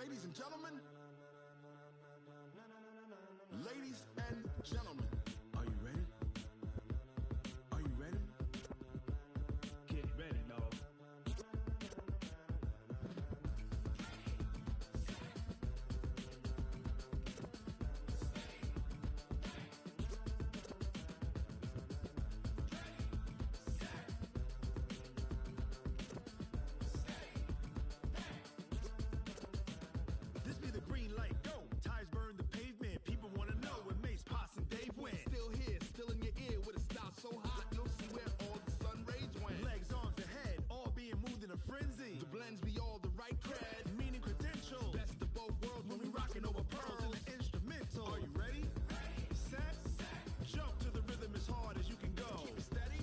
Ladies and gentlemen, ladies and gentlemen, are you ready? Are you ready? Get ready, y'all. This be the green light, go. Tires burn the pavement, people wanna know where Mace, Pops, and Dave went. Still here, still in your ear with a style so hot, you'll see where all the sun rays went. Legs, arms, and head, all being moved in a frenzy. The blends be all the right cred, meaning credentials. Best of both worlds when we rockin' over pearls in the instrumental. Are you ready? Set, jump to the rhythm as hard as you can go. Keep it steady,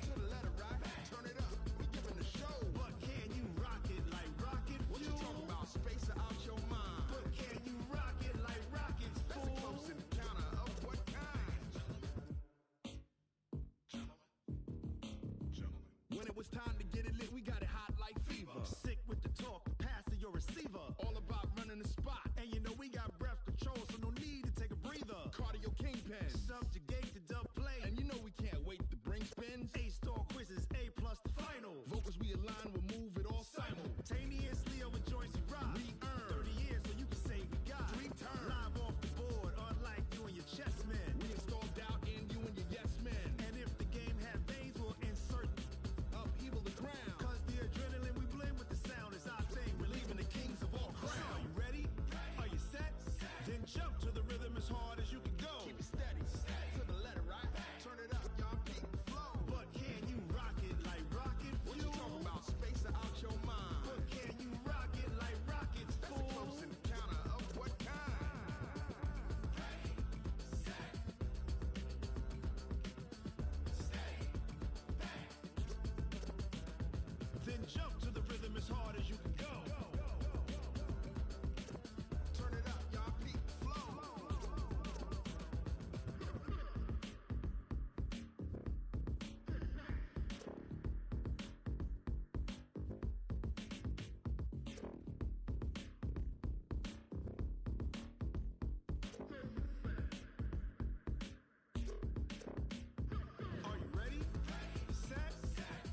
to the letter rock, turn it up, we giving the show. But can you rock it like rocket fuel? What you talking about, space or out your mind? But can you rock it like rockets, fool? That's a close encounter of what kind? Gentlemen. When it was time to get it lit, we got it hot like fever. Sick with the talk, pass to your receiver. All about running the spot. And you know we got breath control, so no need to take a breather. Cardio kingpin, subjugate the dub play. And you know we can't wait to bring spins. A-star quizzes, A+ the final. Vocals we align, we'll move it all simultaneously over joints we rock. We earn 30 years, so you can say we got 3 turns. Live off the board, unlike you and your chess men. We install doubt in you and your yes men. And if the game had veins, we'll insert upheaval the ground. Cause the adrenaline we blend with the sound is our thing. We're leaving the kings of all crowns. So are you ready? Are you set? Then jump to the rhythm as hard as you can go. Keep it steady, to the letter right. Turn it up, y'all beat the flow. But can you rock it like rocket fuel? What you talking about, space or out your mind? But can you rock it like rockets, fool? That's a close encounter of what kind? Then jump to the rhythm as hard as you can go. Turn it up, y'all beat the flow. Are you ready? Set,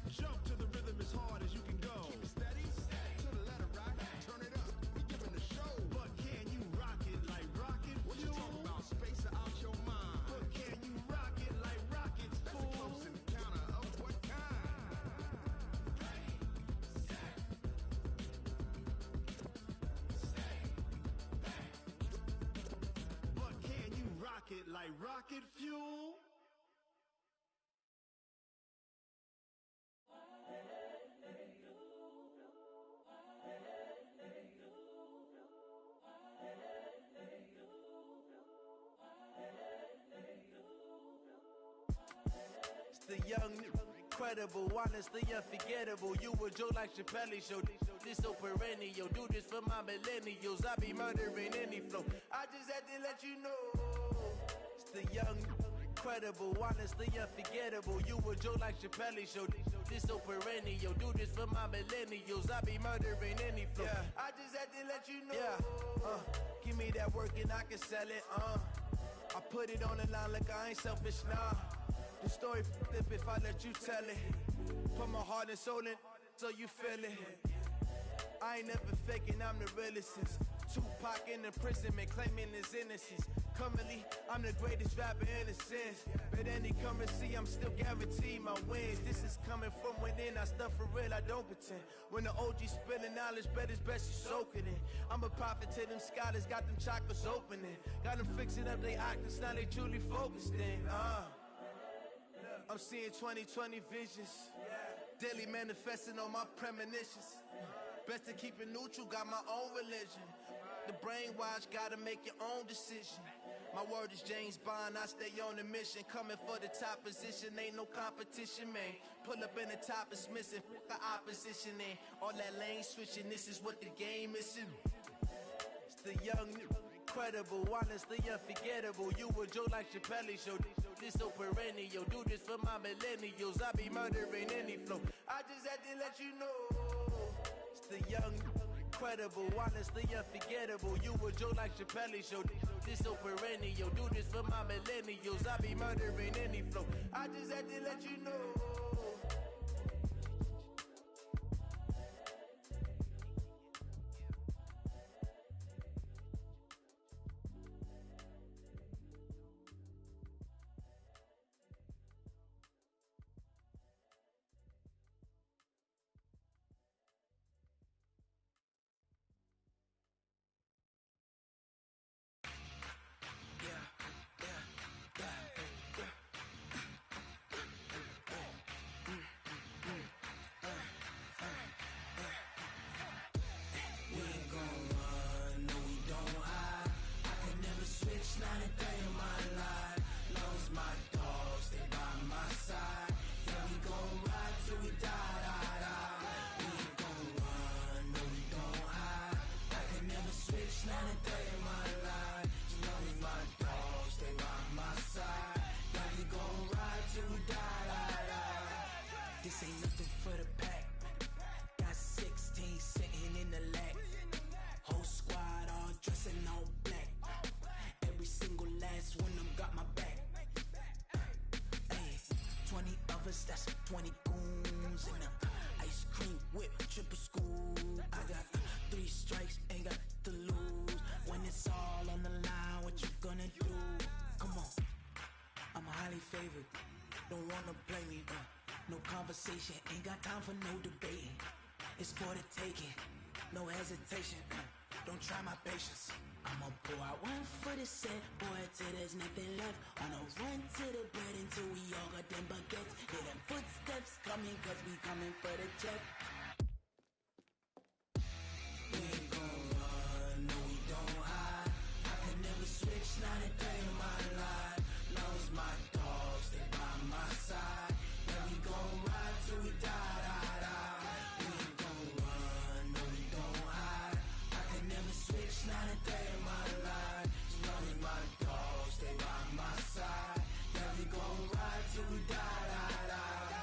jump to the rhythm as hard as you can go. Keep it steady, to the letter rock, turn it up, we giving the show. But can you rock it like rocket fuel? What you talking about, space or out your mind? But can you rock it like rockets, fool? That's a close encounter of what kind? But can you rock it like rocket fuel? It's the young, incredible, honestly unforgettable. You a joke like Chappelle show. This so perennial. Do this for my millennials. I be murdering any flow. I just had to let you know. It's the young, incredible, honestly unforgettable. You a joke like Chappelle show. This so perennial. Do this for my millennials. I be murdering any flow. Yeah. I just had to let you know. Yeah. Give me that work and I can sell it. I put it on the line like I ain't selfish, nah. The story flip if I let you tell it. Put my heart and soul in so you feel it. I ain't never faking, I'm the realest since Tupac in imprisonment, claiming his innocence. Currently, I'm the greatest rapper in a sense. But any currency, I'm still guaranteed my wins. This is coming from within, I stuff for real, I don't pretend. When the OG spilling knowledge, bet it's best you soak it in. I'm a prophet to them scholars, got them chakras opening. Got them fixing up they octaves, now they truly focused in. I'm seeing 2020 visions, daily manifesting on my premonitions. Best to keep it neutral, got my own religion. The brainwash, gotta make your own decision. My word is James Bond, I stay on a mission. Coming for the top position, ain't no competition, man. Pull up in the top, it's missing, the opposition in. All that lane switching, this is what the game is. It's the young, incredible, honestly unforgettable. You a joke like Chappelle show. This so perennial. Do this for my millennials. I be murdering any flow. I just had to let you know. It's the young, incredible, honestly unforgettable. You a joke like Chappelle Show. This so perennial. Do this for my millennials. I be murdering any flow. I just had to let you know. This ain't nothing for the pack. Got 16 sitting in the lag. Whole squad all dressing all black. Every single last one of them got my back. Hey, 20 of us, that's 20 goons. And ice cream whip, triple school. I got 3 strikes, ain't got to lose. When it's all on the line, what you gonna do? Come on, I'm highly favored. Don't wanna play me, no conversation, ain't got time for no debating. It's for the taking, no hesitation. Don't try my patience. I'ma pour out one for the set, boy, till there's nothing left. On a run to the bread until we all got them baguettes. Hear them footsteps coming, cause we coming for the check. We ain't gon' run, no we don't hide. I can never switch, not a day in my life. Long as my dogs, they by my side. Yeah, we gon' ride till we die, die, die. We ain't gon' run, no we don't hide. I can never switch, not a day in my life. As long as my dogs, they by my side. Yeah, we gon' ride till we die, die, die.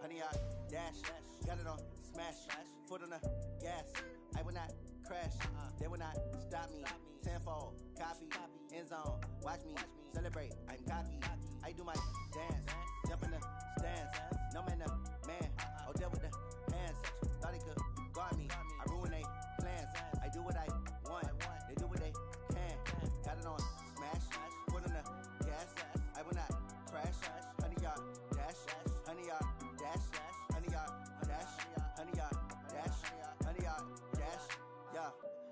honey yard dash. Got it on smash, foot on the gas. I will not crash, they will not stop me. Tenfold, copy, end zone, watch me celebrate. I'm cocky, I do my dance, jump in the stands. No man, the man, oh deal with the hands. Thought he could guard me, I ruin they plans. I do what I want, they do what they can. Got it on smash, foot on the gas. I will not crash, honey yard dash, honey yard dash, honey yard dash, honey yard dash, honey yard dash, yeah.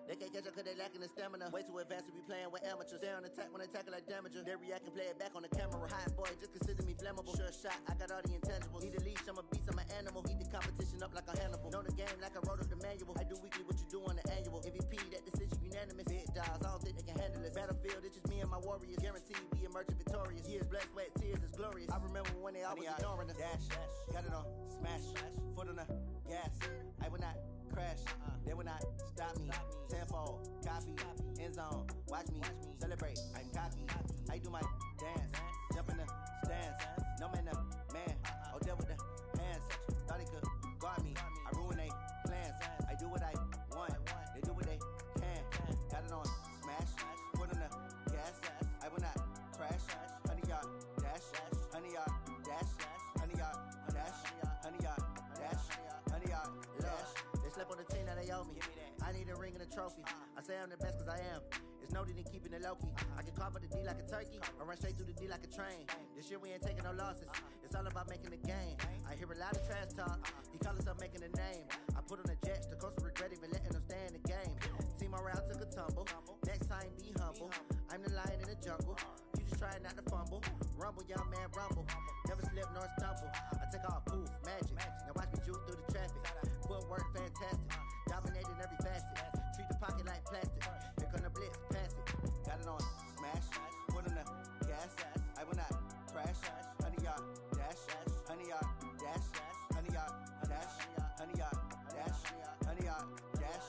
They can't catch up cause they lacking the stamina. Way too advanced to be playing with amateurs. They on attack when they tackle like damager. They react and play it back on the camera. Hot boy, just consider me flammable. Sure shot, I got all the intangibles. Need a leash, I'm a beast, I'm an animal. Heat the competition up like a Hannibal. Know the game like I wrote up the manual. I do weekly what you do on the annual. MVP, that decision unanimous. Big dogs, I don't think they can handle it. Battlefield, it's just me and my warriors. Guaranteed we emerging victorious. Years, blood, sweat, tears, is glorious. I remember when they always ignoring us. Dash, got it on smash, foot on the gas. I will not crash, they will not stop me. Tenfold, copy, end zone, watch me celebrate. I'm cocky, I do my dance, jump in the stands. No man, the man, oh deal with the hands. Thought he could guard me, I ruin they plans. I do what I want, they do what they can. Got it on smash, foot on the gas. I will not crash, honey yard dash, honey yard dash, honey yard dash, honey yard dash, honey yard dash. Slept on the team that they owe me. I need a ring and a trophy. I say I'm the best cause I am. It's no need in keeping it low-key. I can carve up the D like a turkey or run straight through the D like a train. This year we ain't taking no losses. It's all about making the game. I hear a lot of trash talk. He call himself making a name. I put on the jets. The coach will regret even letting them stay in the game. Team morale took a tumble. Next time be humble. I'm the lion in the jungle. You just try not to fumble. Rumble, young man, rumble. Never slip nor stumble. I take off poof, magic. Now watch me juke through the traffic. Footwork fantastic, dominating every facet. Treat the pocket like plastic. Here come the blitz, pass it. Got it on smash, foot on the gas. I will not crash. Honey yard dash, honey yard dash, honey yard dash, honey yard dash, honey yard dash.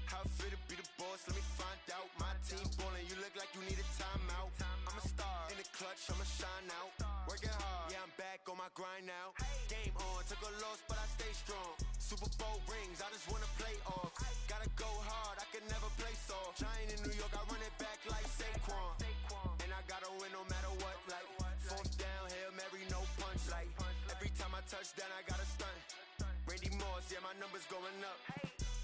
How fit to be the boss? Let me find out. My team ballin', you look like you need a timeout. I'm a star in the clutch, I'ma shine out. Working hard, yeah, I'm back on my grind now. Game on, took a loss, but I stay strong. Super Bowl rings, I just wanna play off. Gotta go hard, I can never play soft. Giant in New York, I run it back like Saquon. And I gotta win no matter what, like fourth down, Hail Mary, no punch. Like every time I touch down, I gotta stunt. Randy Moss, yeah, my numbers going up.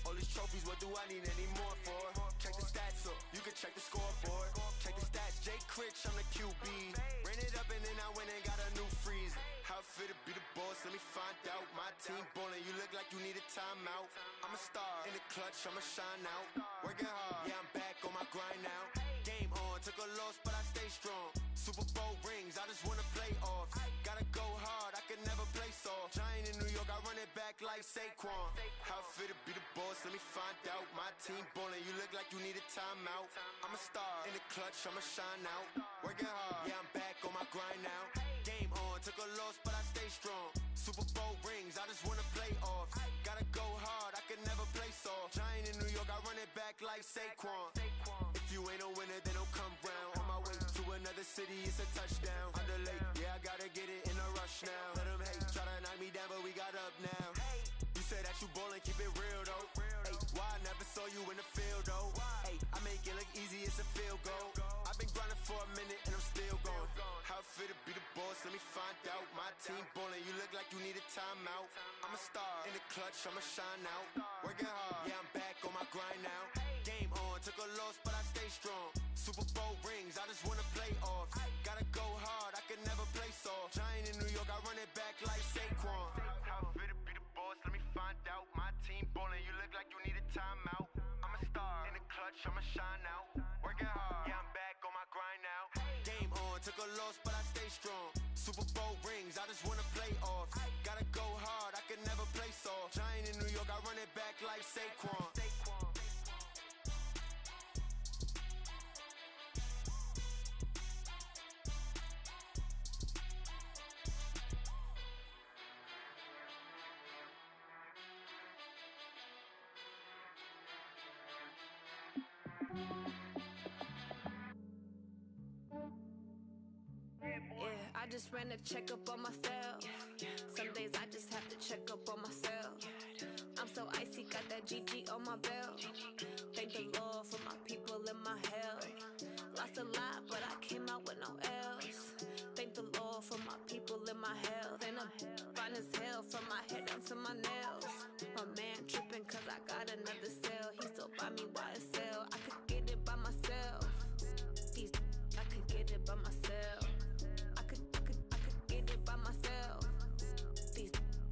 All these trophies, what do I need any more for? Check the stats up, you can check the scoreboard. Check the stats, Jake Critch, I'm the QB. Ran it up and then I went and got a new freeze. How fit to be the boss, let me find out. My team ballin', you look like you need a timeout. I'm a star in the clutch, I'ma shine out. Working hard, yeah, I'm back on my grind now. Game on, took a loss, but I stay strong. Super Bowl rings, I just wanna play off. Gotta go hard, I can never play soft. Giant in New York, I run it back like Saquon. How fit to be the boss, let me find out. My team ballin', you look like you need a timeout. I'm a star in the clutch, I'ma shine out. Working hard, yeah, I'm back on my grind now. Game on, took a loss, but I stay strong. Super Bowl rings, I just wanna play off. Gotta go hard, I can never play soft. Giant in New York, I run it back like Saquon. If you ain't a winner, then don't come round. On my way to another city, it's a touchdown. Under late, yeah, I gotta get it in a rush now. Let them hate, try to knock me down, but we got up now. You say that you ballin', keep it real though. Hey, why I never saw you in the field though? Hey, I make it look easy, it's a field goal. I've been grinding for a minute and I'm still going. How fit to be the boss, let me find out. My team ballin', you look like you need a timeout. I'm a star in the clutch, I'ma shine out. Working hard, yeah, I'm back on my grind now. Game on, took a loss, but I stay strong. Super Bowl rings, I just wanna play off. Gotta go hard, I can never play soft. Giant in New York, I run it back like Saquon. How fit to be the boss, let me find out. My team ballin', you look like you need a timeout. I'm a star in the clutch, I'ma shine out. Working hard, yeah, I'm back on my grind now. Game on, took a loss, but I stay strong. Super Bowl rings, I just wanna play off. Gotta go hard, I can never play soft. Giant in New York, I run it back like Saquon. just ran a checkup on myself. Some days I just have to check up on myself. I'm so icy, got that GG on my belt. Thank the Lord for my people and my health. Lost a lot, but I came out with no else. Thank the Lord for my people and my health. And I'm fine as hell from my head down to my nails. My man tripping cause I got another cell. He still buy me YSL. I could get it by myself. I could get it by myself. I could get it by myself.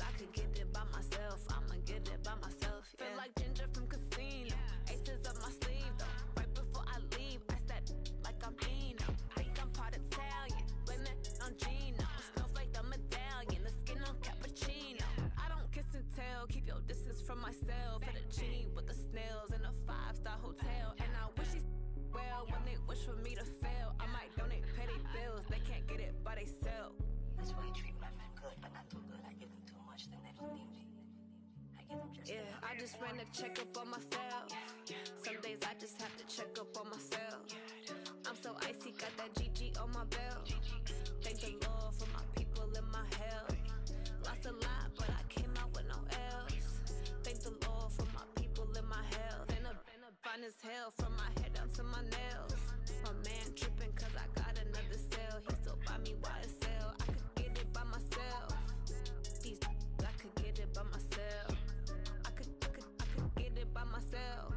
I could get it by myself. I'ma get it by myself. Yeah. Feel like Ginger from Casino. Aces up my sleeve though. Right before I leave, I said like I'm Dino. Think I'm part Italian. Blame it on Gino. Smells like the medallion. The skin on cappuccino. I don't kiss and tell. Keep your distance from myself. Fettuccine with the snails in a 5-star hotel. And I wish he's well when they wish for me to fail. I might donate petty bills. They can't get it by themselves. That's why I treat my men good, but not too good. I give them too much, then they don't need me. I give them just enough. I just ran a checkup on myself. Some days I just have to check up on myself. I'm so icy, got that GG on my belt. Thank the Lord for my people and my health. Lost a lot, but I came out with no else. Thank the Lord for my people and my health. And I'm fine as hell from my head down to my nails. My man tripping cause I got another cell. He still buy me YSL. I could get it by myself. I could get it by myself. I could get it by myself.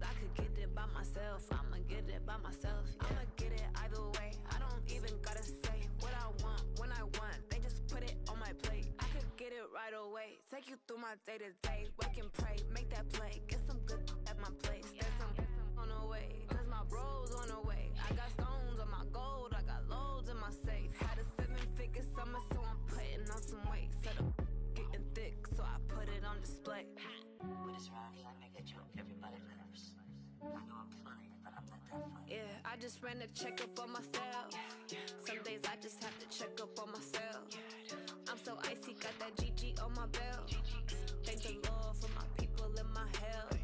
I could get it by myself. I'ma get it by myself. Yeah. I'ma get it either way. I don't even gotta say what I want when I want. They just put it on my plate. I could get it right away. Take you through my day to day. Wake and pray, make that play. Get some good at my place. There's some on the way. Cause my bro's on the way. I got stones on my gold. I got loads in my safe. Had a 7-figure summer, so I'm putting on some weight. Set up getting thick, so I put it on display. With this round here, I make a joke. Everybody laughs. I know I'm funny, but I'm not that funny. Yeah, I just ran a checkup on myself. Some days I just have to check up on myself. I'm so icy, got that GG on my belt. Thank the Lord for my people and my health.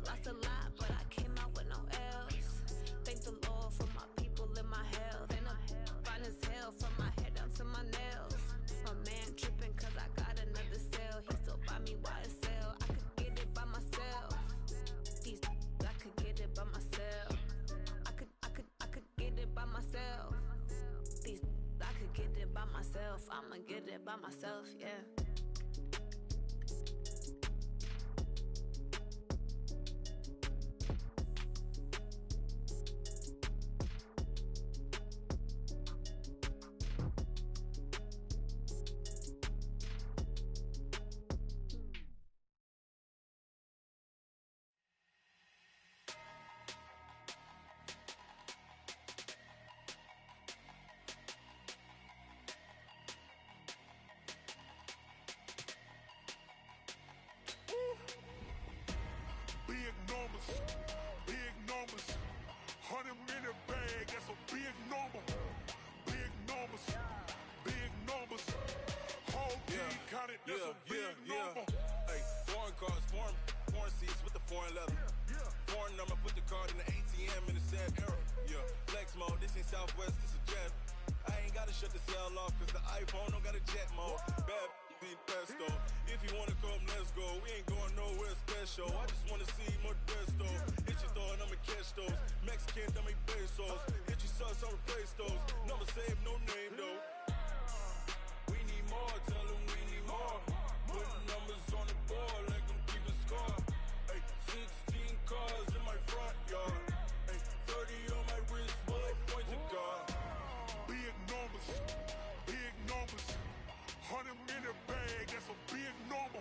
Lost a lot, but I came out with no else. Thank the Lord for my people and my health. And I'm fine as hell from my head down to my nails. My man tripping cause I got another cell. He still buy me YSL. I could get it by myself. I could get it by myself. I could get it by myself. I could get it by myself. I'ma get it by myself, yeah. Big numbers, 100 in a bag, that's a big number. Big numbers, whole team counted, that's a big number. Hey, foreign cars, foreign seats with the foreign leather. Foreign number, put the card in the ATM in the sad era. Yeah, flex mode, this ain't Southwest, this a jet. I ain't gotta shut the cell off, cause the iPhone don't got a jet mode. Bad being pesto. If you wanna come, let's go. We ain't going nowhere special. I just wanna see Modesto. Hit your thought, I'ma catch those. Mexican, dummy pesos. Hit your sus, I'll replace those. Number saved, no name though. We need more, tell them we need more. Putting numbers on the board like I'm keeping score. Hey, 16 cars in my front yard. Hey, 30 on my wrist while I point to God. Big numbers, 100 in a bag, that's a big number.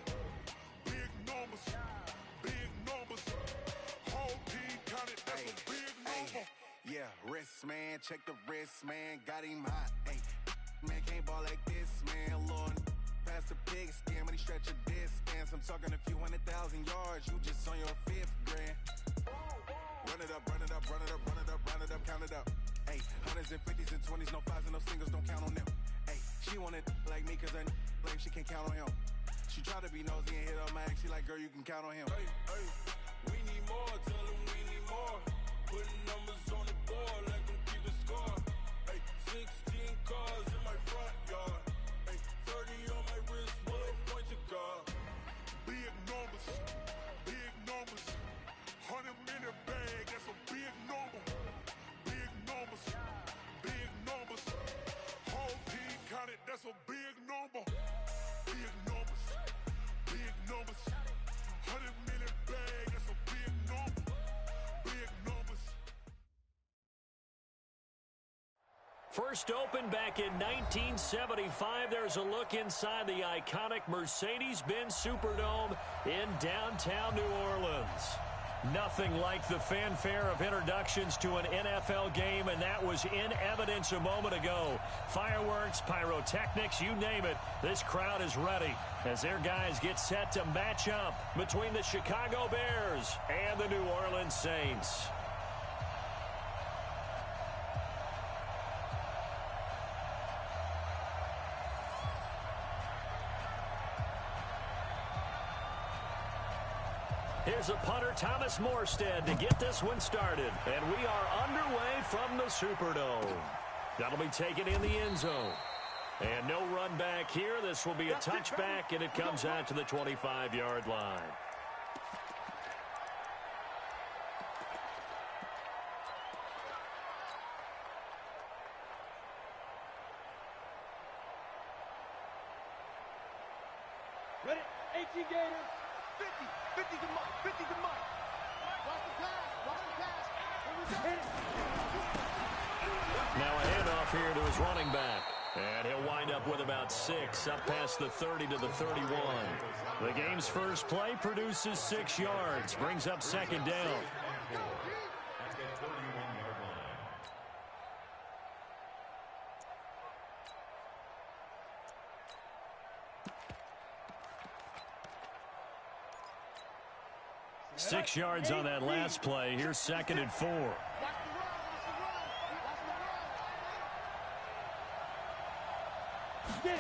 Big numbers, whole team counted, that's a big number. Yeah, wrist man, check the wrist man, got him hot. Ay, man can't ball like this, man. Lord, past the pig skin, but he stretch a distance. I'm talking a few 100,000 yards, you just on your 5th grand. Run it up, count it up. Ay, hundreds and 50s and 20s, no 5s and no singles, don't count on them. Ay, she wanted like me, cause her lame, she can't count on him. She tried to be nosy and hit up my ex, she like, girl, you can count on him. Hey, we need more, tell them we need more. Putting numbers on the board like I'm keeping score. Hey, 16 cars. First opened back in 1975. There's a look inside the iconic Mercedes-Benz Superdome in downtown New Orleans. Nothing like the fanfare of introductions to an NFL game, and that was in evidence a moment ago. Fireworks, pyrotechnics, you name it. This crowd is ready as their guys get set to match up between the Chicago Bears and the New Orleans Saints. Here's a punter, Thomas Morstead, to get this one started. And we are underway from the Superdome. That'll be taken in the end zone. And no run back here. This will be a touchback, and it comes out to the 25-yard line. Ready? 18 Gators. 50 to Mike. 50 to Mike. Watch the pass. Here we go. Now a handoff here to his running back. And he'll wind up with about 6, up past the 30 to the 31. The game's first play produces 6 yards, brings up second down. At the 31-yard line. Six yards on that last play. Here's 2nd and 4. And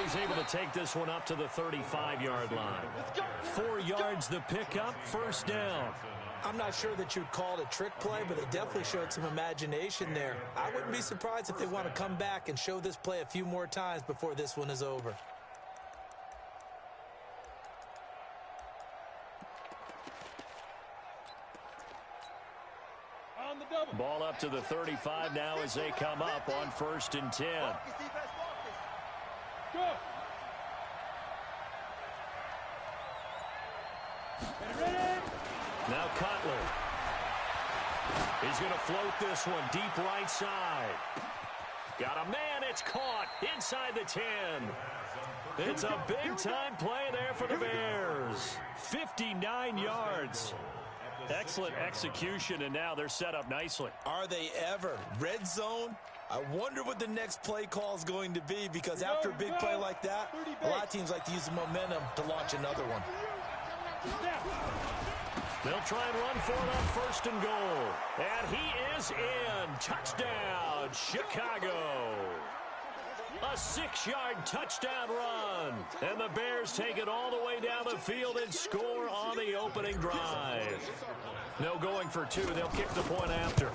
he's able to take this one up to the 35-yard line. 4 yards the pickup, first down. I'm not sure that you'd call it a trick play, but they definitely showed some imagination there. I wouldn't be surprised if they want to come back and show this play a few more times before this one is over. Ball up to the 35 now as they come up on 1st and 10. Now Cutler. He's going to float this one deep right side. Got a man. It's caught inside the 10. It's a big-time play there for the Bears. 59 yards. Excellent execution, and now they're set up nicely. Are they ever? Red zone? I wonder what the next play call is going to be, because after a big play like that, a lot of teams like to use the momentum to launch another one. They'll try and run for it on 1st and goal. And he is in. Touchdown, Chicago. A 6-yard touchdown run. And the Bears take it all the way down the field and score on the opening drive. No going for 2. They'll kick the point after.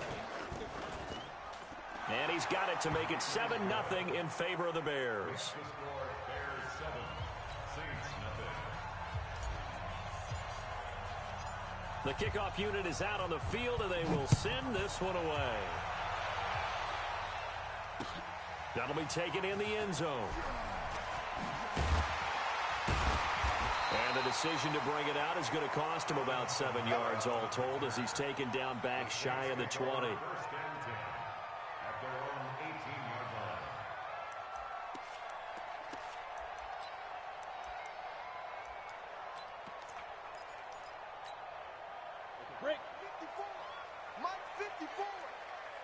And he's got it to make it 7-0 in favor of the Bears. The kickoff unit is out on the field, and they will send this one away. That'll be taken in the end zone. And the decision to bring it out is going to cost him about 7 yards all told, as he's taken down back shy of the 20. Break. 54. Mike 54.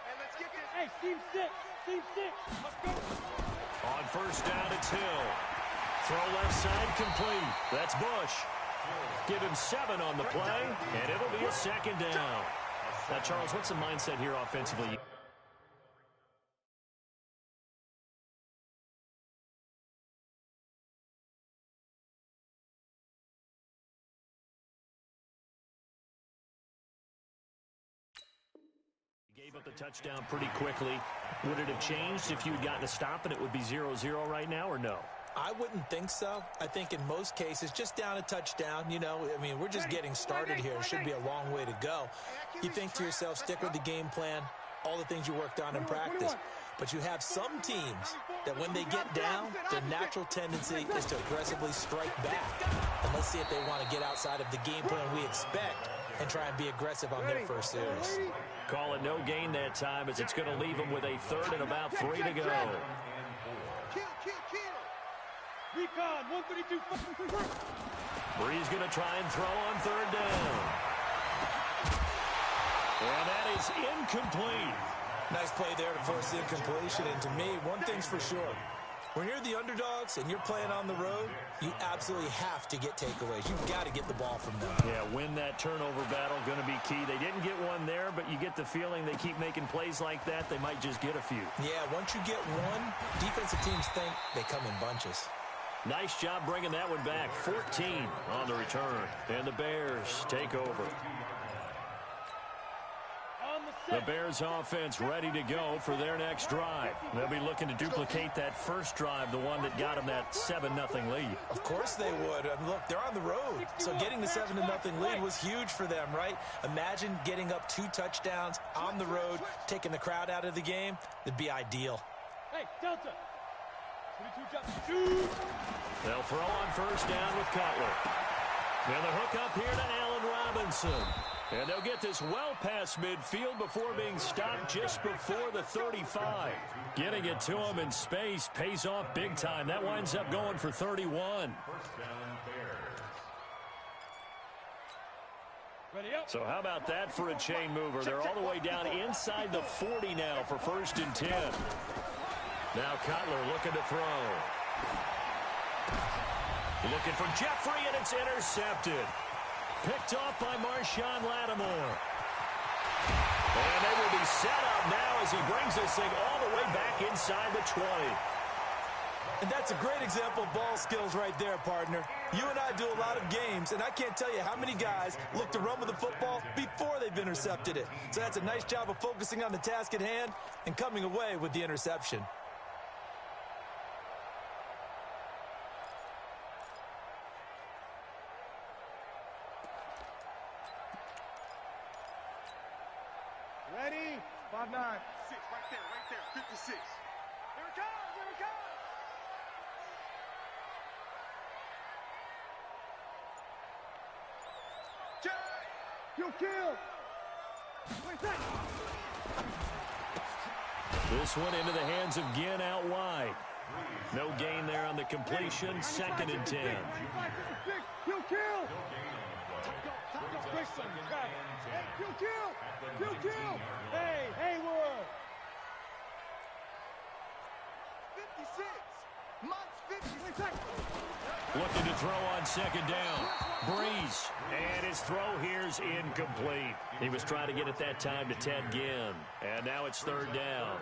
And let's get this. Hey, team 6. Team 6. Let's go. On 1st down, it's Hill. Throw left side complete. That's Bush. Give him 7 on the play, and it'll be a 2nd down. Now, Charles, what's the mindset here offensively? Gave up the touchdown pretty quickly. Would it have changed if you had gotten a stop and it would be 0-0 right now, or no? I wouldn't think so. I think in most cases, just down a touchdown, you know, I mean, we're just getting started here. It should be a long way to go. You think to yourself, stick with the game plan, all the things you worked on in practice. But you have some teams that when they get down, their natural tendency is to aggressively strike back. And let's see if they want to get outside of the game plan we expect and try and be aggressive on their first series. Call it no gain that time as it's going to leave them with a third and about 3 to go. Recon, 132. Bree's going to try and throw on third down. And that is incomplete. Nice play there to force the incompletion. And to me, one thing's for sure. When you're the underdogs and you're playing on the road, you absolutely have to get takeaways. You've got to get the ball from them. Yeah, win that turnover battle, going to be key. They didn't get one there, but you get the feeling they keep making plays like that, they might just get a few. Yeah, once you get one, defensive teams think they come in bunches. Nice job bringing that one back. 14 on the return. And the Bears take over. The Bears offense ready to go for their next drive. They'll be looking to duplicate that first drive, the one that got them that 7-0 lead. Of course they would. Look, they're on the road. So getting the 7-0 lead was huge for them, right? Imagine getting up 2 touchdowns on the road, taking the crowd out of the game. It'd be ideal. Hey, Delta. 22 jump. They'll throw on first down with Cutler. And the hook up here to Allen Robinson. And they'll get this well past midfield before being stopped just before the 35. Getting it to him in space pays off big time. That winds up going for 31. So how about that for a chain mover? They're all the way down inside the 40 now for 1st and 10. Now Cutler looking to throw. Looking for Jeffrey, and it's intercepted. Picked off by Marshawn Lattimore. And they will be set up now as he brings this thing all the way back inside the 20. And that's a great example of ball skills right there, partner. You and I do a lot of games, and I can't tell you how many guys look to run with the football before they've intercepted it. So that's a nice job of focusing on the task at hand and coming away with the interception. Ready? 5-9. 6, right there, 56. Here it comes, here it comes. You kill. This one into the hands of Ginn out wide. No gain there on the completion. 2nd and 10. You kill. You kill. Hey, Haywood. 56. Months 50. Looking to throw on 2nd down. Breeze. And his throw here's incomplete. He was trying to get it that time to Ted Ginn. And now it's 3rd down.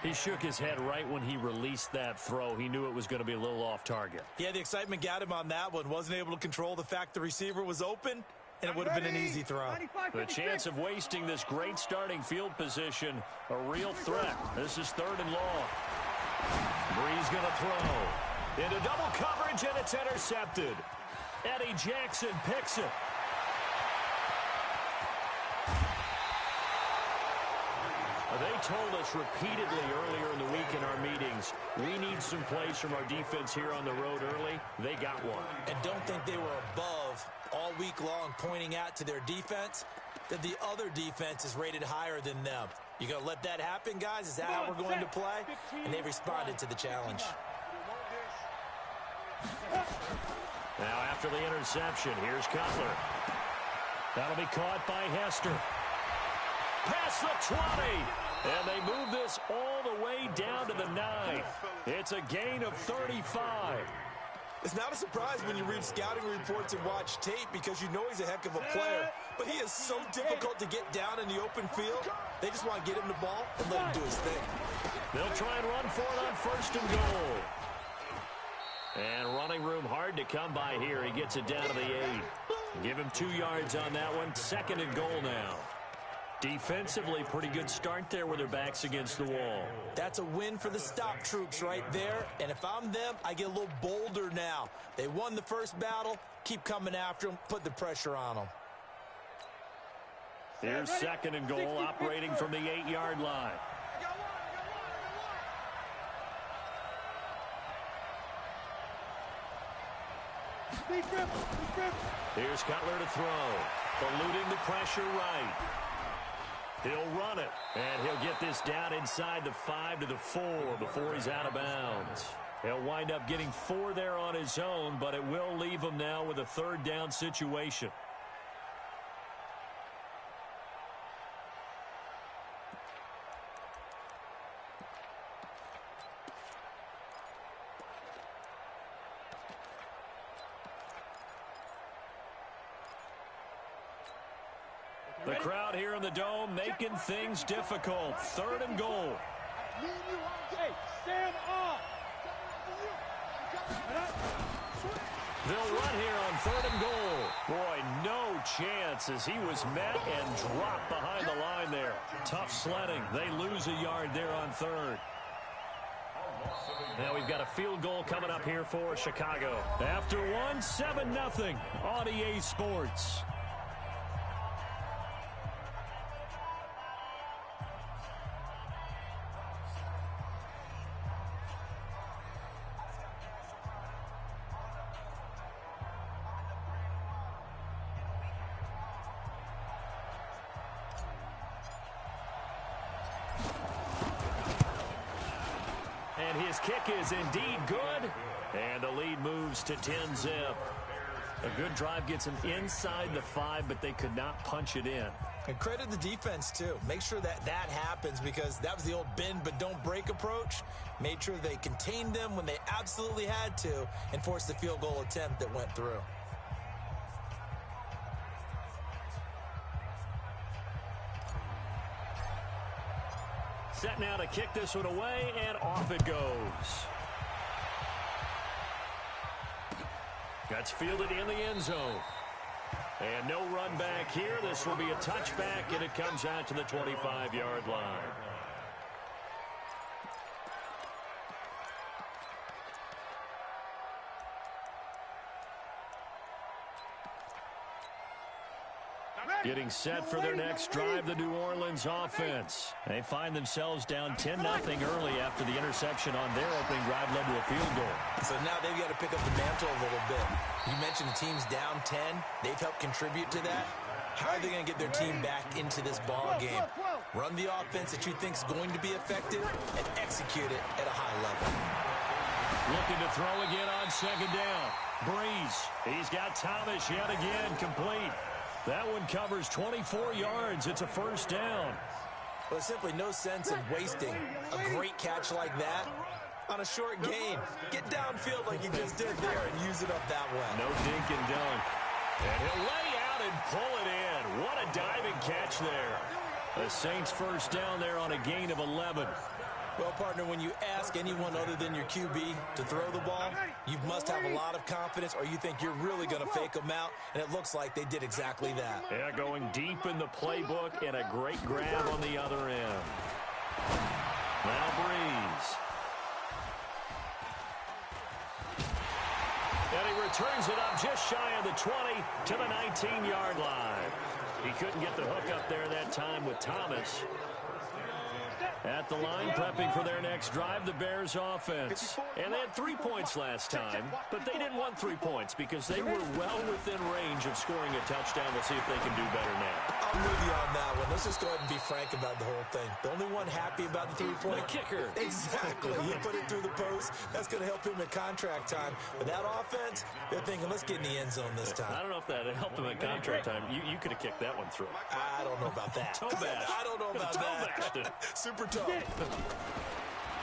He shook his head right when he released that throw. He knew it was going to be a little off target. Yeah, the excitement got him on that one. Wasn't able to control the fact the receiver was open, and it would have been an easy throw. The chance of wasting this great starting field position, a real threat. This is 3rd and long. Breeze going to throw. Into double coverage, and it's intercepted. Eddie Jackson picks it. They told us repeatedly earlier in the week in our meetings, we need some plays from our defense here on the road early. They got one. And don't think they were above all week long pointing out to their defense that the other defense is rated higher than them. You going to let that happen, guys? Is that how we're going to play? And they responded to the challenge. Now after the interception, here's Cutler. That'll be caught by Hester. Past the 20. And they move this all the way down to the 9. It's a gain of 35. It's not a surprise when you read scouting reports and watch tape because you know he's a heck of a player. But he is so difficult to get down in the open field. They just want to get him the ball and let him do his thing. They'll try and run for it on 1st and goal. And running room hard to come by here. He gets it down to the 8. Give him 2 yards on that one. 2nd and goal now. Defensively, pretty good start there with their backs against the wall. That's a win for the stop troops right there. And if I'm them, I get a little bolder now. They won the first battle. Keep coming after them. Put the pressure on them. Here's 2nd and goal, operating from the 8-yard line. Here's Cutler to throw. eluding the pressure right. He'll run it, and he'll get this down inside the 5 to the 4 before he's out of bounds. He'll wind up getting 4 there on his own, but it will leave him now with a third down situation. The crowd here in the Dome making things difficult. 3rd and goal. Hey, stand up. They'll run here on 3rd and goal. Boy, no chance as he was met and dropped behind the line there. Tough sledding. They lose a yard there on 3rd. Now we've got a field goal coming up here for Chicago. After one, 7-0 on EA Sports. And his kick is indeed good. And the lead moves to 10-zip. A good drive gets him inside the 5, but they could not punch it in. And credit the defense, too. Make sure that happens because that was the old bend but don't break approach. Made sure they contained them when they absolutely had to and forced the field goal attempt that went through. Set now to kick this one away, and off it goes. That's fielded in the end zone. And no run back here. This will be a touchback, and it comes out to the 25-yard line. Getting set for their next drive, the New Orleans offense. They find themselves down 10-0 early after the interception on their opening drive led to a field goal. So now they've got to pick up the mantle a little bit. You mentioned the team's down 10. They've helped contribute to that. How are they going to get their team back into this ball game? Run the offense that you think is going to be effective and execute it at a high level. Looking to throw again on 2nd down. Breeze. He's got Thomas yet again complete. That one covers 24 yards. It's a 1st down. Well, there's simply no sense in wasting a great catch like that on a short gain. Get downfield like you just did there and use it up that way. No dink and dunk. And he'll lay out and pull it in. What a diving catch there. The Saints 1st down there on a gain of 11. Well, partner, when you ask anyone other than your QB to throw the ball, you must have a lot of confidence or you think you're really going to fake them out, and it looks like they did exactly that. Yeah, going deep in the playbook and a great grab on the other end. Now Breeze. And he returns it up just shy of the 20 to the 19-yard line. He couldn't get the hook up there that time with Thomas. At the line, prepping for their next drive, the Bears offense. And they had 3 points last time, but they didn't want 3 points because they were well within range of scoring a touchdown. We'll see if they can do better now. I'm with you on that one. Let's just go ahead and be frank about the whole thing. The only one happy about the 3-point. The kicker. Exactly. He put it through the post. That's going to help him at contract time. But that offense, they're thinking, let's get in the end zone this time. I don't know if that helped him at contract time. You could have kicked that one through. I don't know about that. Toe bash. I don't know about that. Super tough.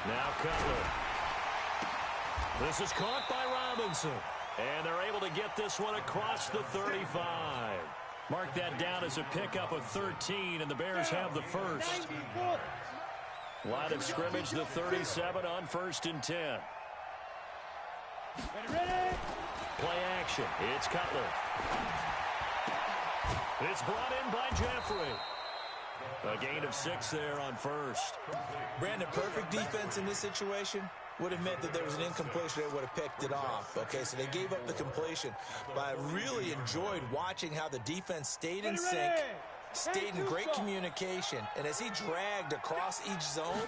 Now Cutler. This is caught by Robinson. And they're able to get this one across the 35. Mark that down as a pickup of 13, and the Bears have the first. Line of scrimmage, the 37 on 1st and 10. Play action. It's Cutler. It's brought in by Jeffrey. A gain of 6 there on 1st. Brandon, perfect defense in this situation would have meant that there was an incompletion. They would have picked it off. Okay, so they gave up the completion. But I really enjoyed watching how the defense stayed in sync, stayed in great communication. And as he dragged across each zone,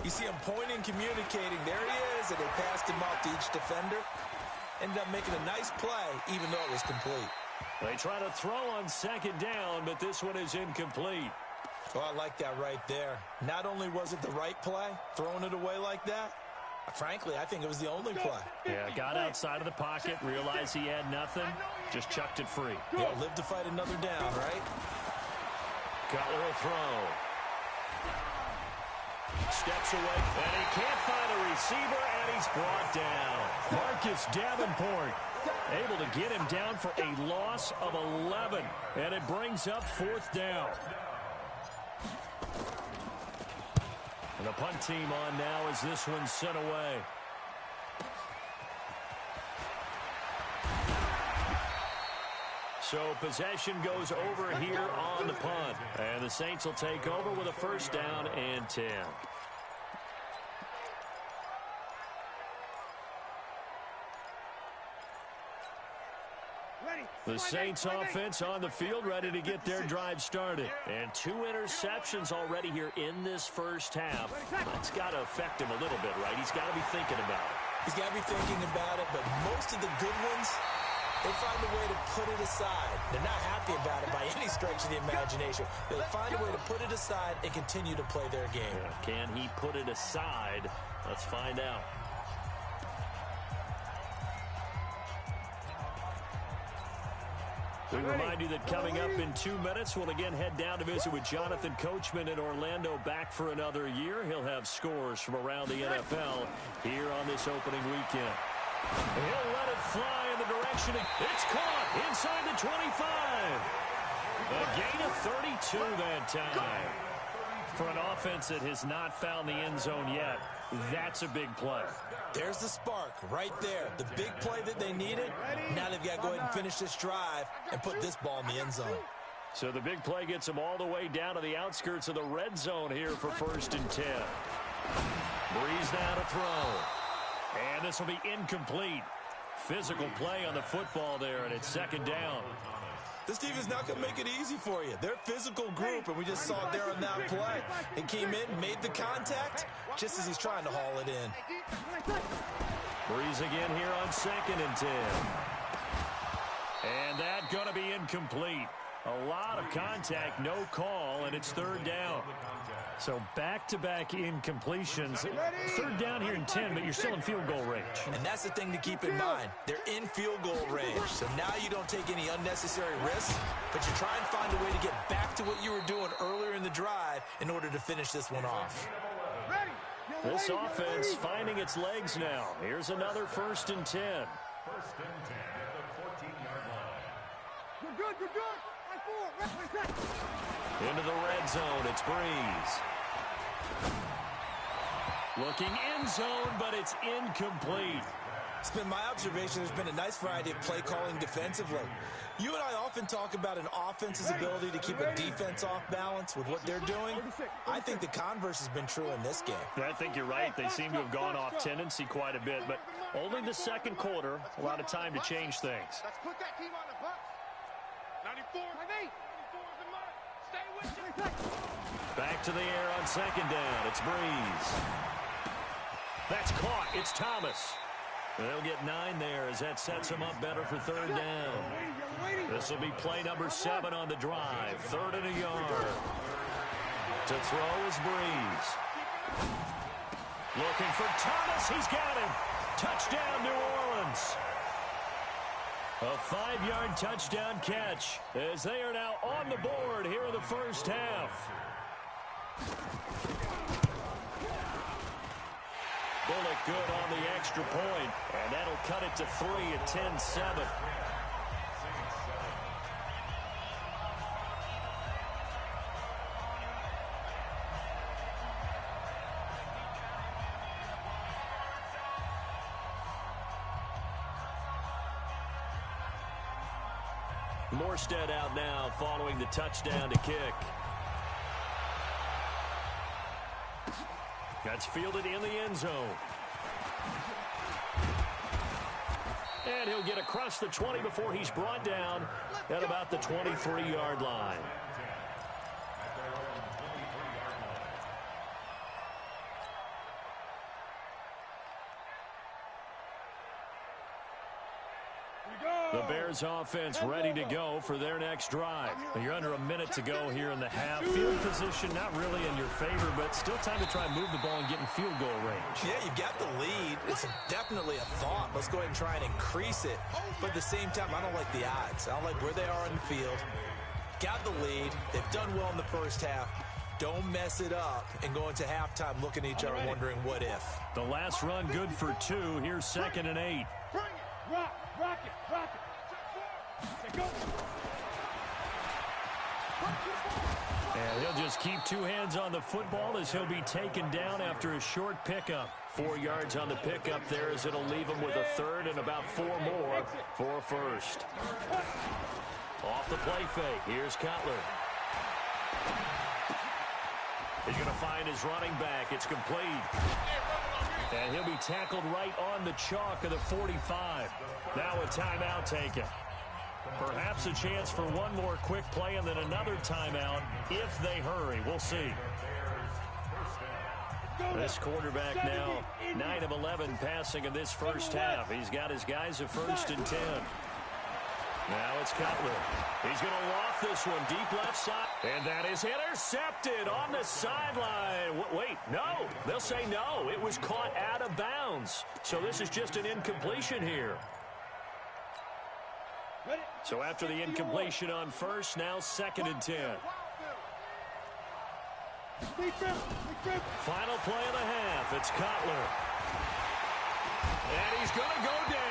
you see him pointing, communicating. There he is, and they passed him off to each defender. Ended up making a nice play, even though it was complete. They try to throw on second down, but this one is incomplete. Oh, I like that right there. Not only was it the right play, throwing it away like that, frankly, I think it was the only play. Yeah, got outside of the pocket, realized he had nothing, just chucked it free. Yeah, live to fight another down, right? Cutler will throw. Steps away, and he can't find a receiver, and he's brought down. Marcus Davenport able to get him down for a loss of 11, and it brings up fourth down. And the punt team on now as this one's sent away. So possession goes over here on the punt. And the Saints will take over with a first down and 10. The Saints offense on the field ready to get their drive started. And 2 interceptions already here in this first half. That's got to affect him a little bit, right? He's got to be thinking about it. He's got to be thinking about it, but most of the good ones, they find a way to put it aside. They're not happy about it by any stretch of the imagination. They find a way to put it aside and continue to play their game. Yeah, can he put it aside? Let's find out. We remind you that coming up in 2 minutes, we'll again head down to visit with Jonathan Coachman in Orlando, back for another year. He'll have scores from around the NFL here on this opening weekend. He'll let it fly in the direction. It's caught inside the 25. A gain of 32 that time. For an offense that has not found the end zone yet, that's a big play. There's the spark right there. The big play that they needed. Now they've got to go ahead and finish this drive and put this ball in the end zone. So the big play gets them all the way down to the outskirts of the red zone here for first and 10. Breeze now to throw. And this will be incomplete. Physical play on the football there, and it's second down. This team is not going to make it easy for you. They're a physical group, and we just saw it there on that play. He came in, made the contact, just as he's trying to haul it in. Breeze again here on second and 10. And that going to be incomplete. A lot of contact, no call, and it's third down. So back-to-back incompletions. Third down here in 10, but you're still in field goal range. And that's the thing to keep in mind. They're in field goal range. So now you don't take any unnecessary risks, but you try and find a way to get back to what you were doing earlier in the drive in order to finish this one off. This offense finding its legs now. Here's another first and 10. First and 10 at the 14-yard line. You're good, you're good. Into the red zone, it's Breeze. Looking end zone, but it's incomplete. It's been my observation there's been a nice variety of play calling defensively. You and I often talk about an offense's ability to keep a defense off balance with what they're doing. I think the converse has been true in this game. I think you're right. They seem to have gone off tendency quite a bit, but only the second quarter, a lot of time to change things. Let's put that team on the bus. 94. 94 is the mark. Stay with you. Back to the air on second down. It's Breeze. That's caught. It's Thomas. They'll get 9 there as that sets them up better for third down. This will be play number 7 on the drive. 3rd and a yard. To throw is Breeze. Looking for Thomas. He's got him. Touchdown, New Orleans. A 5-yard touchdown catch as they are now on the board here in the first half. Bullock good on the extra point, and that'll cut it to 3 at 10-7. Morstead out now following the touchdown to kick. That's fielded in the end zone. And he'll get across the 20 before he's brought down at about the 23-yard line. We go. The Bears offense ready to go for their next drive. You're under a minute to go here in the half. Field position not really in your favor, but still time to try and move the ball and get in field goal range. Yeah, you've got the lead. It's definitely a thought. Let's go ahead and try and increase it. But at the same time, I don't like the odds. I don't like where they are in the field. Got the lead. They've done well in the first half. Don't mess it up and go into halftime looking at each other wondering what if. The last run good for 2. Here's 2nd and 8. Bring it. Rock it. Go. And he'll just keep 2 hands on the football as he'll be taken down after a short pickup. 4 yards on the pickup there as it'll leave him with a 3rd and about 4 more for a first. Off the play fake. Here's Cutler. He's going to find his running back. It's complete. And he'll be tackled right on the chalk of the 45. Now a timeout taken. Perhaps a chance for one more quick play and then another timeout if they hurry. We'll see. This quarterback now 9 of 11 passing in this first half. He's got his guys a 1st and 10. Now it's Cutler. He's going to loft this one deep left side. And that is intercepted on the sideline. Wait, no. They'll say no. It was caught out of bounds. So this is just an incompletion here. So after the incompletion on first, now 2nd and 10. Final play of the half. It's Cutler. And he's going to go down.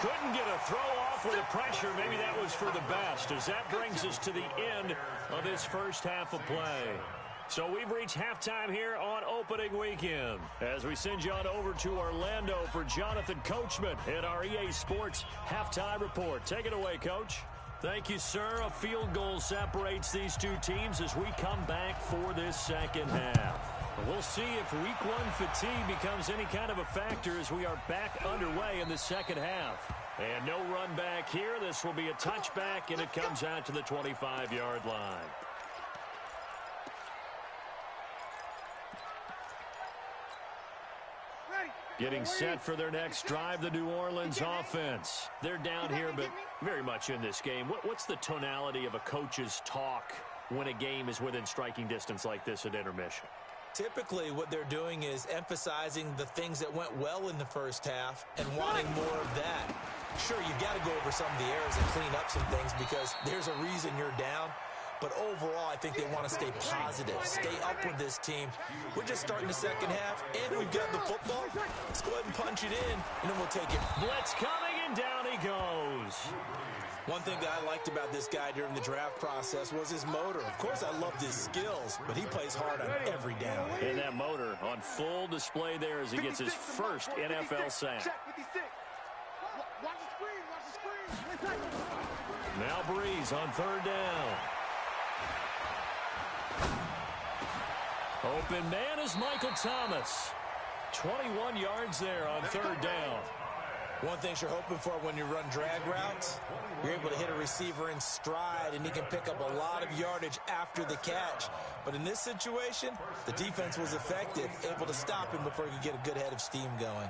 Couldn't get a throw off with the pressure. Maybe that was for the best, as that brings us to the end of this first half of play. So we've reached halftime here on opening weekend as we send you on over to Orlando for Jonathan Coachman in our EA Sports Halftime Report. Take it away, Coach. Thank you, sir. A field goal separates these 2 teams as we come back for this second half. We'll see if week 1 fatigue becomes any kind of a factor as we are back underway in the second half. And no run back here. This will be a touchback, and it comes out to the 25-yard line. Getting set for their next drive, the New Orleans offense. They're down here, but very much in this game. What's the tonality of a coach's talk when a game is within striking distance like this at intermission? Typically, what they're doing is emphasizing the things that went well in the first half and wanting more of that. Sure, you've got to go over some of the errors and clean up some things because there's a reason you're down. But overall, I think they want to stay positive, stay up with this team. We're just starting the second half, and we've got the football. Let's go ahead and punch it in, and then we'll take it. Blitz coming, and down he goes. One thing that I liked about this guy during the draft process was his motor. Of course, I loved his skills, but he plays hard on every down. And that motor on full display there as he gets his first NFL sack. Now Breeze on 3rd down. Open man is Michael Thomas. 21 yards there on 3rd down. One thing you're hoping for when you run drag routes, you're able to hit a receiver in stride, and he can pick up a lot of yardage after the catch. But in this situation, the defense was effective, able to stop him before he could get a good head of steam going.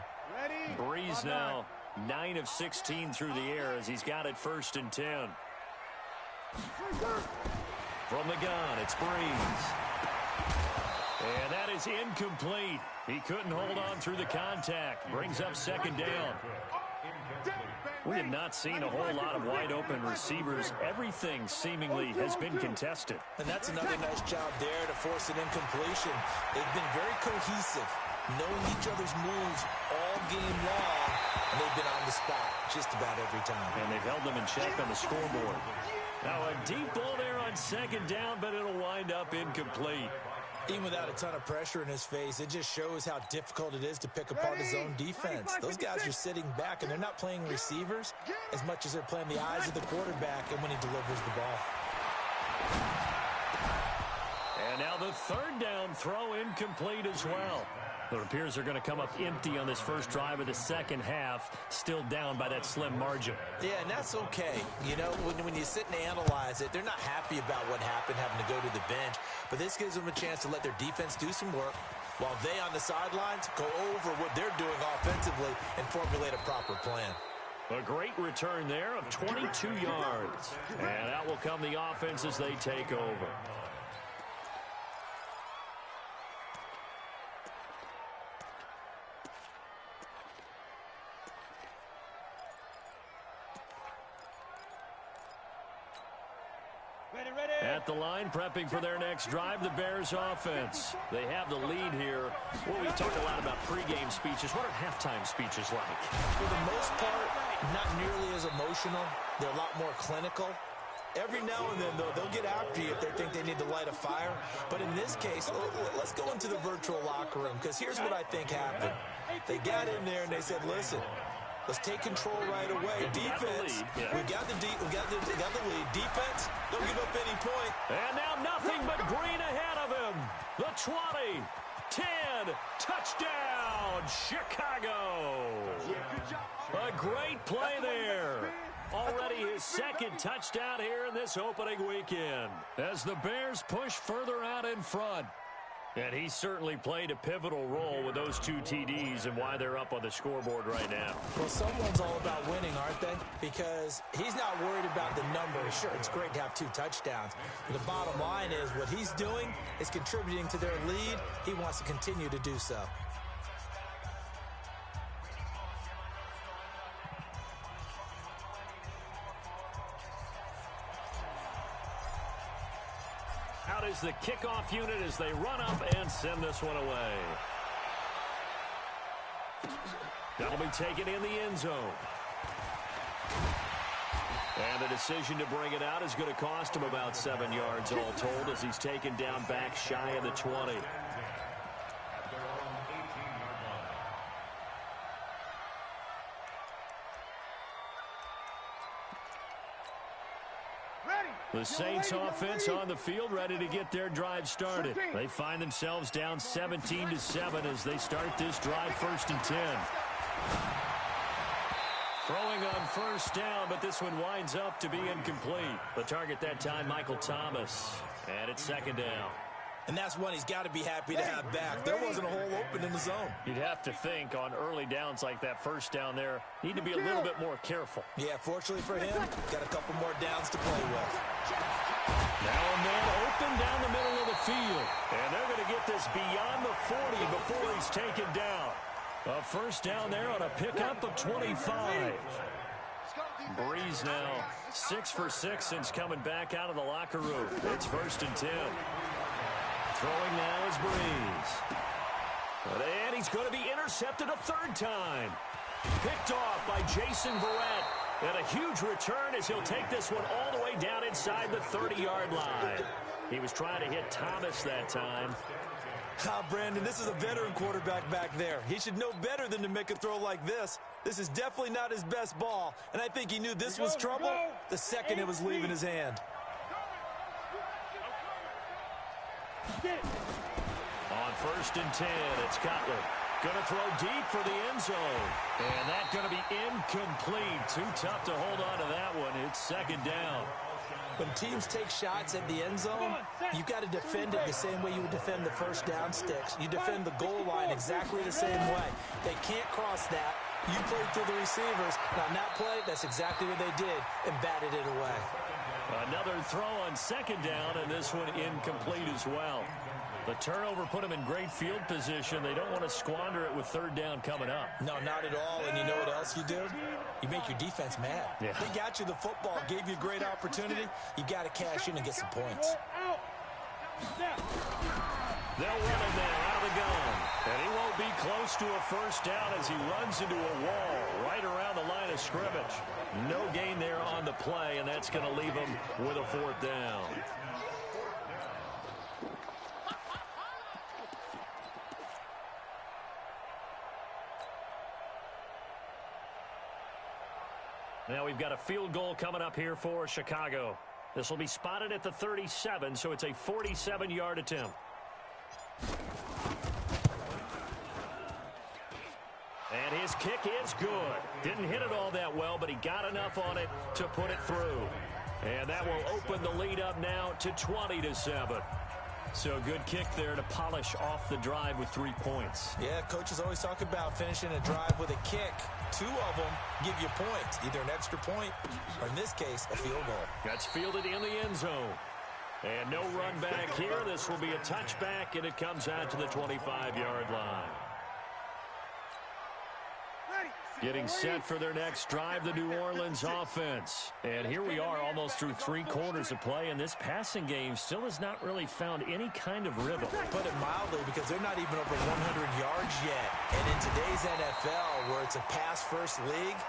Breeze now 9 of 16 through the air as he's got it 1st and 10. From the gun, it's Breeze. And that is incomplete. He couldn't hold on through the contact. Brings up 2nd down. We have not seen a whole lot of wide-open receivers. Everything seemingly has been contested. And that's another nice job there to force an incompletion. They've been very cohesive, knowing each other's moves all game long, and they've been on the spot just about every time. And they've held them in check on the scoreboard. Now a deep ball there on 2nd down, but it'll wind up incomplete. Even without a ton of pressure in his face, it just shows how difficult it is to pick apart his own defense. Those guys are sitting back, and they're not playing receivers as much as they're playing the eyes of the quarterback and when he delivers the ball. And now the 3rd down throw incomplete as well. It appears they're going to come up empty on this first drive of the second half, still down by that slim margin. Yeah, and that's okay. You know, when you sit and analyze it, they're not happy about what happened having to go to the bench. But this gives them a chance to let their defense do some work while they on the sidelines go over what they're doing offensively and formulate a proper plan. A great return there of 22 yards. And out will come the offense as they take over. At the line, prepping for their next drive, the Bears offense. They have the lead here. Well, we talk a lot about pregame speeches. What are halftime speeches like? For the most part, not nearly as emotional. They're a lot more clinical. Every now and then, though, they'll get after you if they think they need to light a fire. But in this case, let's go into the virtual locker room, because here's what I think happened. They got in there and they said, listen, let's take control right away. Defense, we got the lead. Defense, don't give up any point. And now nothing but green ahead of him. The 20, 10, touchdown, Chicago. A great play there. Already his second touchdown here in this opening weekend as the Bears push further out in front. And he certainly played a pivotal role with those 2 TDs and why they're up on the scoreboard right now. Well, someone's all about winning, aren't they? Because he's not worried about the number. Sure, it's great to have 2 touchdowns. But the bottom line is what he's doing is contributing to their lead. He wants to continue to do so. Out is the kickoff unit as they run up and send this one away. That'll be taken in the end zone. And the decision to bring it out is going to cost him about 7 yards all told as he's taken down back shy of the 20. The Saints offense on the field, ready to get their drive started. They find themselves down 17-7 as they start this drive 1st and 10. Throwing on first down, but this one winds up to be incomplete. The target that time, Michael Thomas. And it's 2nd down. And that's one he's got to be happy to have back. There wasn't a hole open in the zone. You'd have to think on early downs like that first down there, need to be a little bit more careful. Yeah, fortunately for him, got a couple more downs to play with. Now a man open down the middle of the field. And they're going to get this beyond the 40 before he's taken down. A first down there on a pickup of 25. Breeze now 6 for 6 since coming back out of the locker room. It's 1st and 10. Throwing now is Breeze. And he's going to be intercepted a 3rd time. Picked off by Jason Verrett. And a huge return as he'll take this one all the way down inside the 30-yard line. He was trying to hit Thomas that time. Brandon, this is a veteran quarterback back there. He should know better than to make a throw like this. This is definitely not his best ball, and I think he knew this was trouble the second it was leaving his hand. On 1st and 10, it's Cutler. Going to throw deep for the end zone. And that's going to be incomplete. Too tough to hold on to that one. It's 2nd down. When teams take shots at the end zone, you've got to defend it the same way you would defend the first down sticks. You defend the goal line exactly the same way. They can't cross that. You played through the receivers. Now, on that play, that's exactly what they did and batted it away. Another throw on 2nd down, and this one incomplete as well. The turnover put them in great field position. They don't want to squander it with 3rd down coming up. No, not at all. And you know what else you do? You make your defense mad. Yeah. They got you the football, gave you a great opportunity. You got to cash in and get some points. They'll run him now out of the gun. And he won't be close to a 1st down as he runs into a wall right around the line of scrimmage. No gain there on the play, and that's going to leave him with a 4th down. Now we've got a field goal coming up here for Chicago. This will be spotted at the 37, so it's a 47-yard attempt. And his kick is good. Didn't hit it all that well, but he got enough on it to put it through. And that will open the lead up now to 20-7. So good kick there to polish off the drive with 3 points. Yeah, coaches always talk about finishing a drive with a kick. 2 of them give you points, either an extra point or, in this case, a field goal. That's fielded in the end zone. And no run back here. This will be a touchback, and it comes out to the 25-yard line. Getting set for their next drive, the New Orleans offense. And here we are almost through 3 quarters of play, and this passing game still has not really found any kind of rhythm. Put it mildly, because they're not even over 100 yards yet. And in today's NFL, where it's a pass-first league,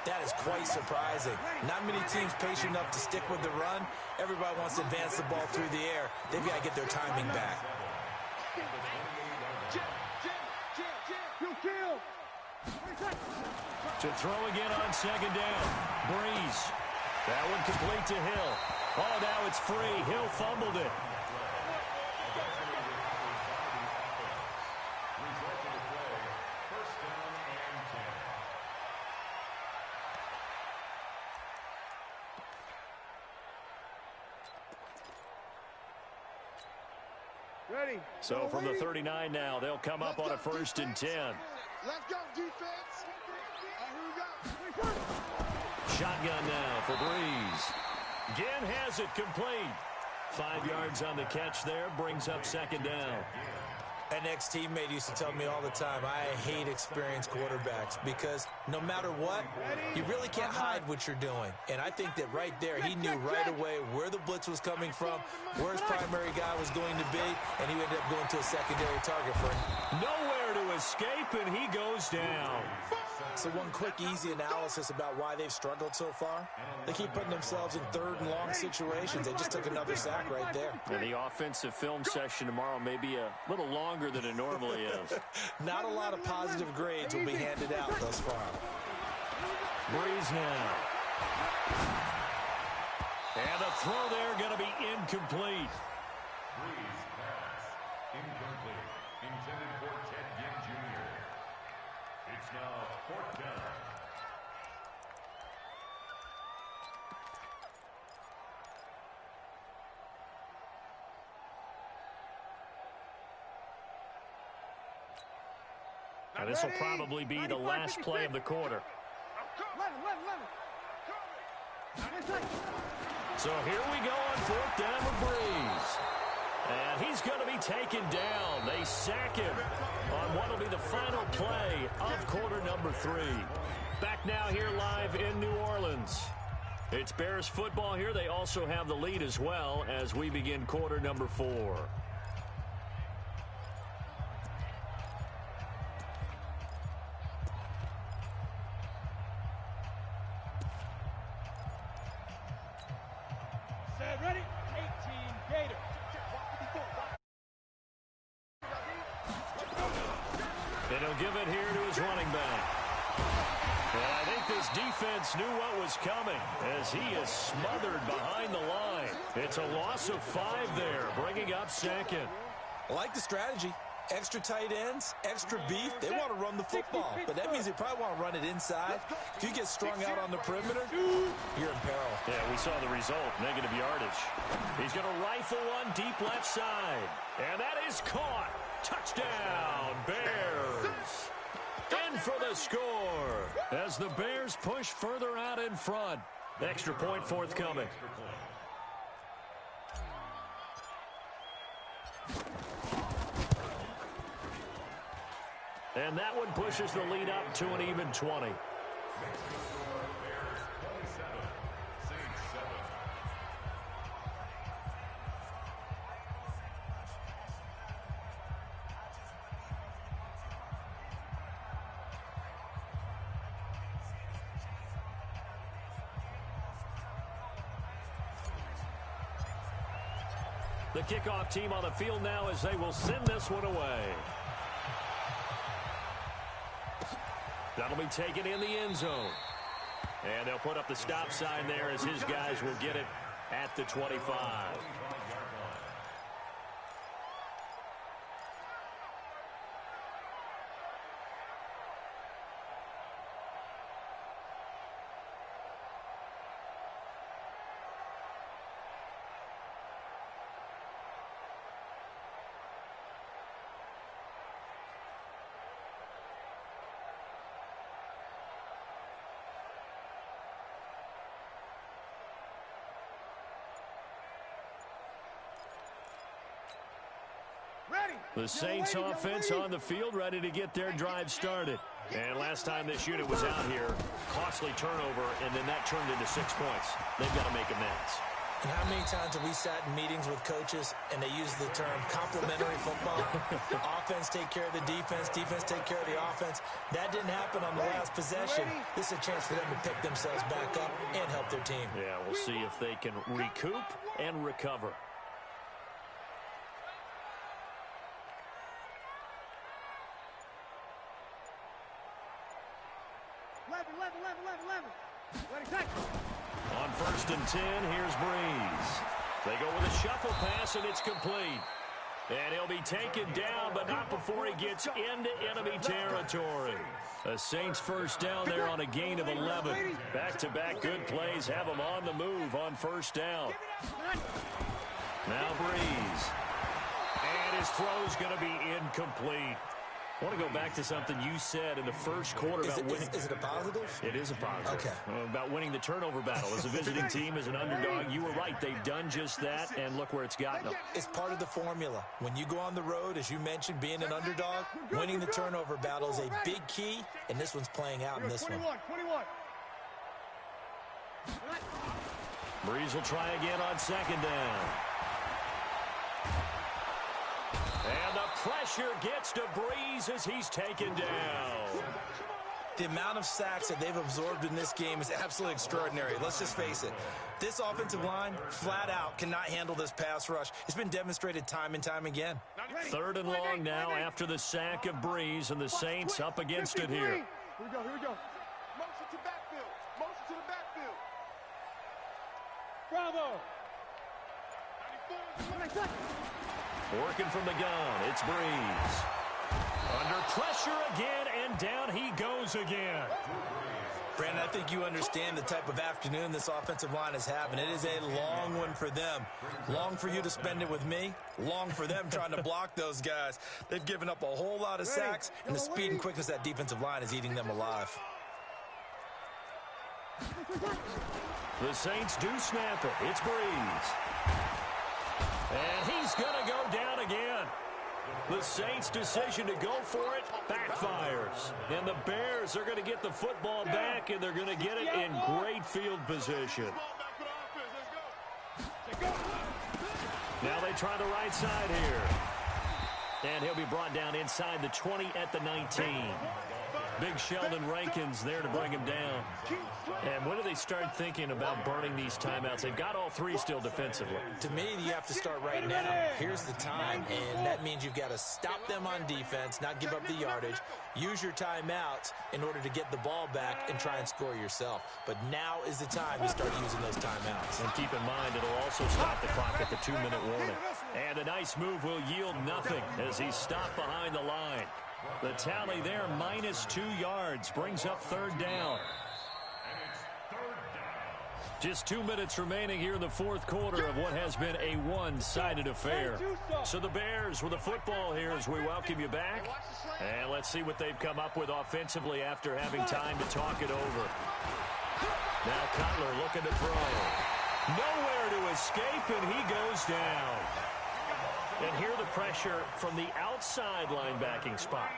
that is quite surprising. Not many teams patient enough to stick with the run. Everybody wants to advance the ball through the air. They've got to get their timing back. To throw again on second down. Breeze. That one complete to Hill. Oh, now it's free. Hill fumbled it. Ready. So from the 39 now, they'll come up on a 1st and 10. Let's go, defense. Here we go. Shotgun now for Breeze. Again has it complete. 5 yards on the catch there, brings up second down. An ex-teammate used to tell me all the time, I hate experienced quarterbacks because no matter what, you really can't hide what you're doing. And I think that right there, he knew right away where the blitz was coming from, where his primary guy was going to be, and he ended up going to a secondary target for him. Nowhere to escape, and he goes down. So one quick, easy analysis about why they've struggled so far. They keep putting themselves in 3rd and long situations. They just took another sack right there. And the offensive film session tomorrow may be a little longer than it normally is. Not a lot of positive grades will be handed out thus far. Breeze now. And the throw there going to be incomplete. Breeze pass. Incomplete. Intended for Ted Ginn Jr. It's now 4th down. And this will probably be the last play of the quarter. So here we go on 4th down with Breeze. And he's going to be taken down. They sack him on what will be the final play of quarter number 3. Back now here live in New Orleans. It's Bears football here. They also have the lead as well as we begin quarter number 4. Ready? 18 Gators. And he'll give it here to his running back. And I think this defense knew what was coming as he is smothered behind the line. It's a loss of 5 there, bringing up second. I like the strategy. Extra tight ends, extra beef. They want to run the football, but that means they probably want to run it inside. If you get strung out on the perimeter, you're in peril. Yeah, we saw the result, negative yardage. He's going to rifle one deep left side, and that is caught. Touchdown, Bears. In for the score as the Bears push further out in front. Extra point forthcoming. And that one pushes the lead up to an even 20. The kickoff team on the field now as they will send this one away. That'll be taken in the end zone. And they'll put up the stop sign there as his guys will get it at the 25. The Saints offense on the field, ready to get their drive started. And last time this unit was out here, costly turnover, and then that turned into 6 points. They've got to make amends. And how many times have we sat in meetings with coaches and they use the term complementary football? Offense take care of the defense, defense take care of the offense. That didn't happen on the last possession. This is a chance for them to pick themselves back up and help their team. Yeah, we'll see if they can recoup and recover. On 1st and 10, here's Breeze. They go with a shuffle pass, and it's complete. And he'll be taken down, but not before he gets into enemy territory. A Saints first down there on a gain of 11. Back-to-back good plays have him on the move on 1st down. Now Breeze. And his throw's going to be incomplete. I want to go back to something you said in the first quarter about winning. Is it a positive? It is a positive. Okay. About winning the turnover battle. As a visiting team, as an underdog, you were right. They've done just that, and look where it's gotten them. It's part of the formula. When you go on the road, as you mentioned, being an underdog, winning the turnover battle is a big key, and this one's playing out in this one. Breeze will try again on 2nd down. And the pressure gets to Breeze as he's taken down. The amount of sacks that they've absorbed in this game is absolutely extraordinary. Let's just face it. This offensive line, flat out, cannot handle this pass rush. It's been demonstrated time and time again. 3rd and long now after the sack of Breeze, and the Saints up against it here. Here we go. Motion to backfield. Motion to the backfield. Bravo. 94. Working from the gun, it's Breeze. Under pressure again, and down he goes again. Brandon, I think you understand the type of afternoon this offensive line is having. It is a long one for them. Long for you to spend it with me. Long for them trying to block those guys. They've given up a whole lot of sacks, and the speed and quickness of that defensive line is eating them alive. The Saints do snap it. It's Breeze. And he's going to go down again. The Saints' decision to go for it backfires. And the Bears are going to get the football back, and they're going to get it in great field position. Now they try the right side here. And he'll be brought down inside the 20 at the 19. Big Sheldon Rankins there to bring him down. And when do they start thinking about burning these timeouts? They've got all 3 still defensively. To me, you have to start right now. Here's the time, and that means you've got to stop them on defense, not give up the yardage, use your timeouts in order to get the ball back and try and score yourself. But now is the time to start using those timeouts. And keep in mind, it'll also stop the clock at the 2-minute warning. And a nice move will yield nothing as he's stopped behind the line. The tally there, -2 yards, brings up 3rd down. Just 2 minutes remaining here in the 4th quarter of what has been a one-sided affair. So the Bears with the football here as we welcome you back. And let's see what they've come up with offensively after having time to talk it over. Now Cutler looking to throw. Nowhere to escape, and he goes down. And here the pressure from the outside linebacking spot.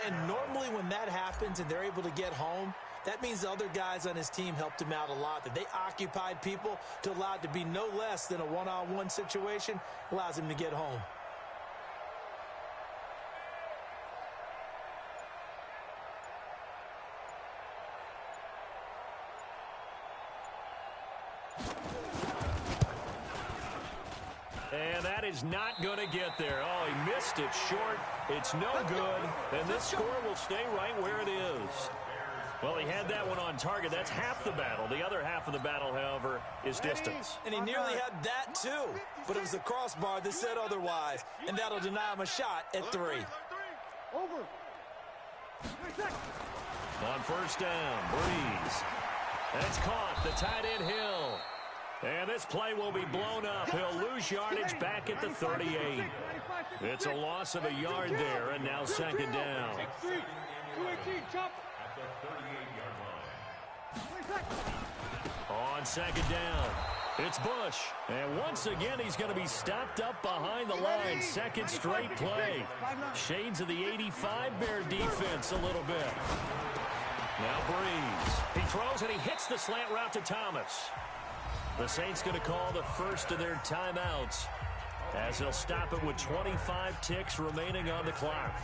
And normally when that happens and they're able to get home, that means the other guys on his team helped him out a lot. That they occupied people to allow it to be no less than a one-on-one situation, allows him to get home. And that is not going to get there. Oh, he missed it short. It's no good. And this score will stay right where it is. Well, he had that one on target. That's half the battle. The other half of the battle, however, is distance. And he nearly had that, too. But it was the crossbar that said otherwise. And that'll deny him a shot at 3. Over. On 1st down, Breeze. That's caught. The tight end Hill. And this play will be blown up. He'll lose yardage back at the 38. It's a loss of a yard there, and now 2nd down. 218, chop. At the 38-yard line. On 2nd down, It's Bush. And once again, he's going to be stopped up behind the line. Second straight play. Shades of the 85 Bear defense a little bit. Now Breeze. He throws and he hits the slant route to Thomas. The Saints going to call the first of their timeouts as they'll stop it with 25 ticks remaining on the clock.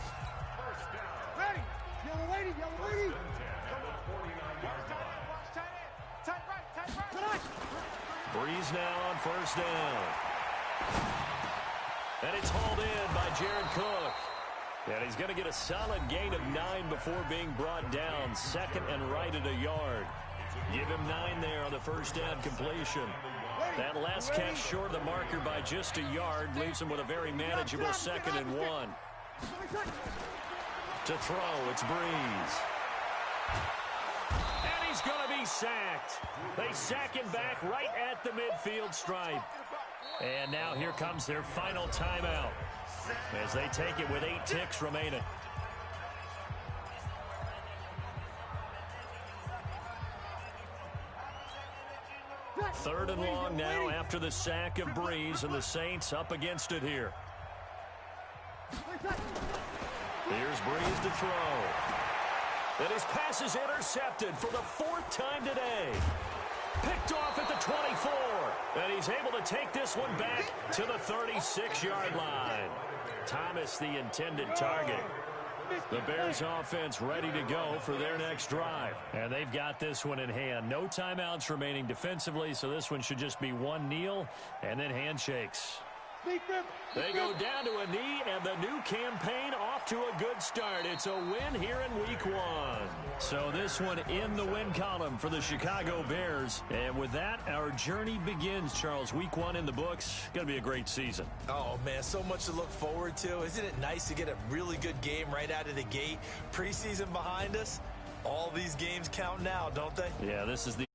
Ready. Yellow lady, yellow lady. Breeze now on first down. And it's hauled in by Jared Cook. And he's going to get a solid gain of 9 before being brought down. Second and right at a yard. Give him 9 there on the first down completion. That last catch short of the marker by just a yard leaves him with a very manageable second and 1. To throw, it's Breeze. And he's going to be sacked. They sack him back right at the midfield stripe. And now here comes their final timeout as they take it with 8 ticks remaining. Third and long now after the sack of Breeze, and the Saints up against it here. Here's Breeze to throw. And his pass is intercepted for the 4th time today. Picked off at the 24. And he's able to take this one back to the 36-yard line. Thomas, the intended target. The Bears offense ready to go for their next drive. And they've got this one in hand. No timeouts remaining defensively, so this one should just be one kneel and then handshakes. They go down to a knee, and the new campaign off to a good start. It's a win here in Week 1. So this one in the win column for the Chicago Bears. And with that, our journey begins, Charles. Week 1 in the books. Going to be a great season. Oh, man, so much to look forward to. Isn't it nice to get a really good game right out of the gate? Preseason behind us. All these games count now, don't they? Yeah, this is the